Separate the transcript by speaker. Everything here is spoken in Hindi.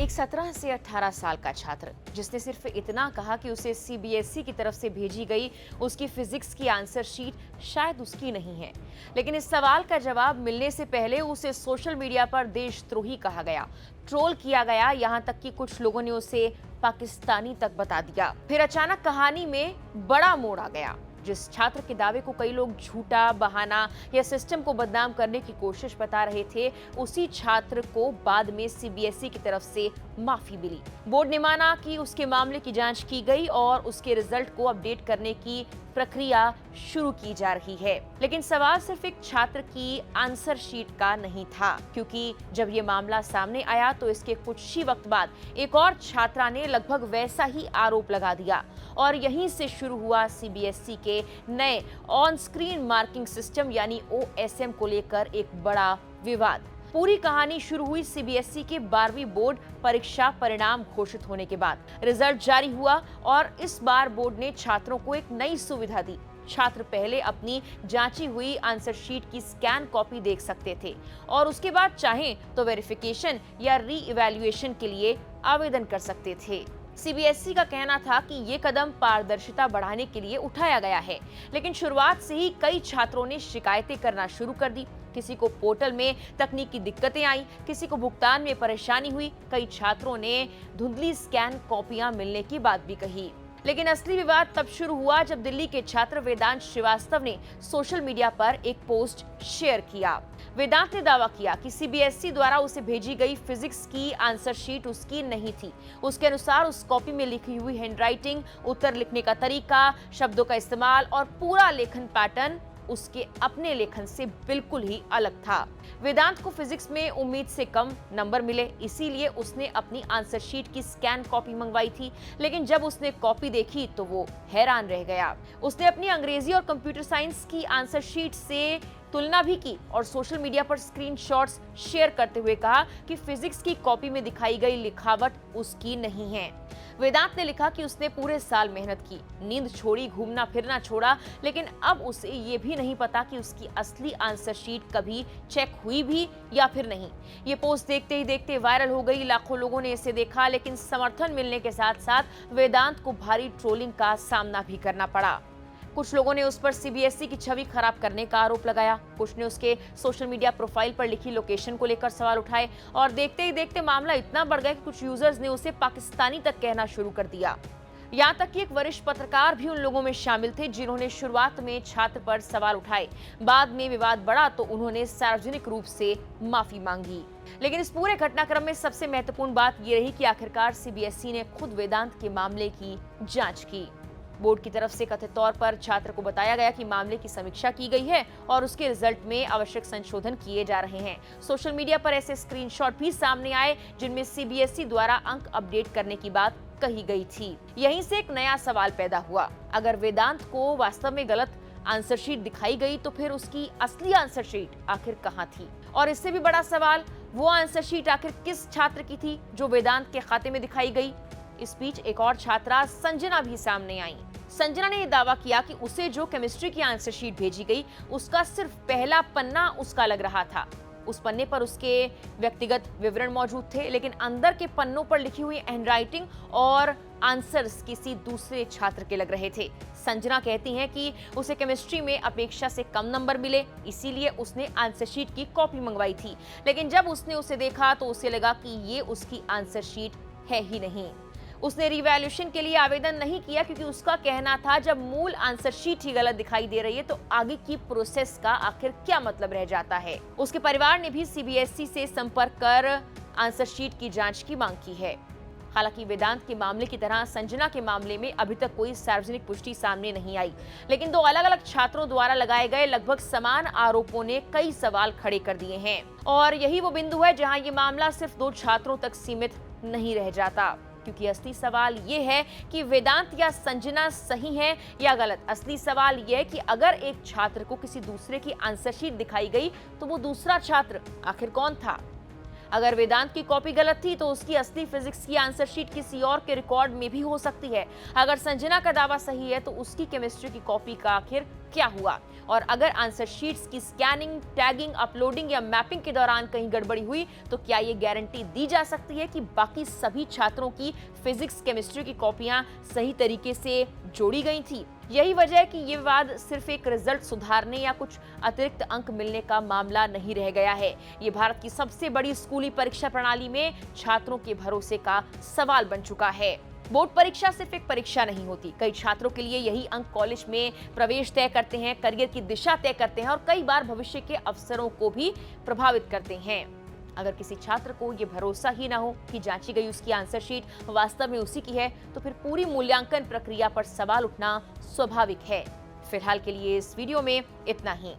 Speaker 1: एक 17 से 18 साल का छात्र जिसने सिर्फ इतना कहा कि उसे सीबीएसई की तरफ से भेजी गई उसकी फिजिक्स की आंसर शीट शायद उसकी नहीं है, लेकिन इस सवाल का जवाब मिलने से पहले उसे सोशल मीडिया पर देशद्रोही कहा गया, ट्रोल किया गया, यहाँ तक कि कुछ लोगों ने उसे पाकिस्तानी तक बता दिया। फिर अचानक कहानी में बड़ा मोड़ आ गया। जिस छात्र के दावे को कई लोग झूठा, बहाना या सिस्टम को बदनाम करने की कोशिश बता रहे थे, उसी छात्र को बाद में सीबीएसई की तरफ से माफी मिली। बोर्ड ने माना कि उसके मामले की जांच की गई और उसके रिजल्ट को अपडेट करने की प्रक्रिया शुरू की जा रही है। लेकिन सवाल सिर्फ एक छात्र की आंसर शीट का नहीं था, क्योंकि जब ये मामला सामने आया तो इसके कुछ ही वक्त बाद एक और छात्रा ने लगभग वैसा ही आरोप लगा दिया और यहीं से शुरू हुआ सीबीएसई के नए ऑन स्क्रीन मार्किंग सिस्टम यानी ओएसएम को लेकर एक बड़ा विवाद। पूरी कहानी शुरू हुई सीबीएसई के 12वीं बोर्ड परीक्षा परिणाम घोषित होने के बाद। रिजल्ट जारी हुआ और इस बार बोर्ड ने छात्रों को एक नई सुविधा दी। छात्र पहले अपनी जांची हुई आंसर शीट की स्कैन कॉपी देख सकते थे और उसके बाद चाहें तो वेरिफिकेशन या री इवैल्यूएशन के लिए आवेदन कर सकते थे। सीबीएसई का कहना था कि ये कदम पारदर्शिता बढ़ाने के लिए उठाया गया है, लेकिन शुरुआत से ही कई छात्रों ने शिकायतें करना शुरू कर दी। किसी को पोर्टल में तकनीकी दिक्कतें आई, किसी को भुगतान में परेशानी हुई, कई छात्रों ने धुंधली स्कैन कॉपियां मिलने की बात भी कही। लेकिन असली विवाद तब शुरू हुआ जब दिल्ली के छात्र वेदांत श्रीवास्तव ने सोशल मीडिया पर एक पोस्ट शेयर किया। वेदांत ने दावा किया कि सीबीएसई द्वारा उसे भेजी गई फिजिक्स की आंसर शीट उसकी नहीं थी। उसके अनुसार उस कॉपी में लिखी हुई हैंडराइटिंग, उत्तर लिखने का तरीका, शब्दों का इस्तेमाल और पूरा लेखन पैटर्न उसके अपने लेखन से बिल्कुल ही अलग था। वेदांत को फिजिक्स में उम्मीद से कम नंबर मिले, इसीलिए उसने अपनी आंसर शीट की स्कैन कॉपी मंगवाई थी। लेकिन जब उसने कॉपी देखी तो वो हैरान रह गया। उसने अपनी अंग्रेजी और कंप्यूटर साइंस की आंसर शीट से तुलना भी की और सोशल मीडिया पर स्क्रीनशॉट्स शेयर करते हुए कहा कि फिजिक्स की कॉपी में दिखाई गई लिखावट उसकी नहीं है। वेदांत ने लिखा कि उसने पूरे साल मेहनत की, नींद छोड़ी, घूमना फिरना छोड़ा, लेकिन अब उसे ये भी नहीं पता कि उसकी असली आंसर शीट कभी चेक हुई भी या फिर नहीं। ये पोस्ट देखते ही देखते वायरल हो गई। लाखों लोगों ने इसे देखा, लेकिन समर्थन मिलने के साथ साथ वेदांत को भारी ट्रोलिंग का सामना भी करना पड़ा। कुछ लोगों ने उस पर सीबीएसई की छवि खराब करने का आरोप लगाया, कुछ ने उसके सोशल मीडिया प्रोफाइल पर लिखी लोकेशन को लेकर सवाल उठाए और देखते ही देखते मामला इतना बढ़ गया कि कुछ यूजर्स ने उसे पाकिस्तानी तक कहना शुरू कर दिया। यहाँ तक कि एक वरिष्ठ पत्रकार भी उन लोगों में शामिल थे जिन्होंने शुरुआत में छात्र पर सवाल उठाए। बाद में विवाद बढ़ा तो उन्होंने सार्वजनिक रूप से माफी मांगी। लेकिन इस पूरे घटनाक्रम में सबसे महत्वपूर्ण बात ये रही कि आखिरकार सीबीएसई ने खुद वेदांत के मामले की जांच की। बोर्ड की तरफ से कथित तौर पर छात्र को बताया गया कि मामले की समीक्षा की गई है और उसके रिजल्ट में आवश्यक संशोधन किए जा रहे हैं। सोशल मीडिया पर ऐसे स्क्रीनशॉट भी सामने आए जिनमें सीबीएसई द्वारा अंक अपडेट करने की बात कही गई थी। यहीं से एक नया सवाल पैदा हुआ। अगर वेदांत को वास्तव में गलत आंसर शीट दिखाई गई तो फिर उसकी असली आंसर शीट आखिर कहाँ थी? और इससे भी बड़ा सवाल, वो आंसर शीट आखिर किस छात्र की थी जो वेदांत के खाते में दिखाई गई? इस बीच एक और छात्रा संजना भी सामने आई। संजना ने यह दावा किया कि उसे जो केमिस्ट्री की आंसर शीट भेजी गई उसका सिर्फ पहला पन्ना उसका लग रहा था। उस पन्ने पर उसके व्यक्तिगत विवरण मौजूद थे, लेकिन अंदर के पन्नों पर लिखी हुई हैंडराइटिंग और आंसर्स किसी दूसरे छात्र के लग रहे थे। संजना कहती हैं कि उसे केमिस्ट्री में अपेक्षा से कम नंबर मिले, इसीलिए उसने आंसर शीट की कॉपी मंगवाई थी। लेकिन जब उसने उसे देखा तो उसे लगा कि ये उसकी आंसर शीट है ही नहीं। उसने रिवैल्यूएशन के लिए आवेदन नहीं किया क्योंकि उसका कहना था जब मूल आंसर शीट ही गलत दिखाई दे रही है तो आगे की प्रोसेस का आखिर क्या मतलब रह जाता है। उसके परिवार ने भी सीबीएसई से संपर्क कर आंसर शीट की जांच की मांग की है। हालांकि वेदांत के मामले की तरह संजना के मामले में अभी तक कोई सार्वजनिक पुष्टि सामने नहीं आई, लेकिन दो अलग-अलग छात्रों द्वारा लगाए गए लगभग समान आरोपों ने कई सवाल खड़े कर दिए हैं। और यही वो बिंदु है जहां ये मामला सिर्फ दो छात्रों तक सीमित नहीं रह जाता, क्योंकि असली सवाल ये है कि वेदांत या संजना सही है या गलत। असली सवाल ये है कि अगर एक छात्र को किसी दूसरे की आंसर शीट दिखाई गई तो वो दूसरा छात्र आखिर कौन था? अगर वेदांत की कॉपी गलत थी तो उसकी असली फिजिक्स की आंसर शीट किसी और के रिकॉर्ड में भी हो सकती है। अगर संजना का दावा सही है तो उसकी केमिस्ट्री की कॉपी का आखिर क्या हुआ, और अगर आंसर शीट्स की स्कैनिंग, टैगिंग, अपलोडिंग या मैपिंग के दौरान कहीं गड़बड़ी हुई तो क्या ये गारंटी दी जा सकती है कि बाकी सभी छात्रों की फिजिक्स, केमिस्ट्री की कॉपियां सही तरीके से जोड़ी गई थी? यही वजह है कि ये विवाद सिर्फ एक रिजल्ट सुधारने या कुछ अतिरिक्त अंक मिलने का मामला नहीं रह गया है। ये भारत की सबसे बड़ी स्कूली परीक्षा प्रणाली में छात्रों के भरोसे का सवाल बन चुका है। बोर्ड परीक्षा सिर्फ एक परीक्षा नहीं होती। कई छात्रों के लिए यही अंक कॉलेज में प्रवेश तय करते हैं, करियर की दिशा तय करते हैं और कई बार भविष्य के अवसरों को भी प्रभावित करते हैं। अगर किसी छात्र को ये भरोसा ही ना हो कि जांची गई उसकी आंसर शीट वास्तव में उसी की है, तो फिर पूरी मूल्यांकन प्रक्रिया पर सवाल उठना स्वाभाविक है। फिलहाल के लिए इस वीडियो में इतना ही।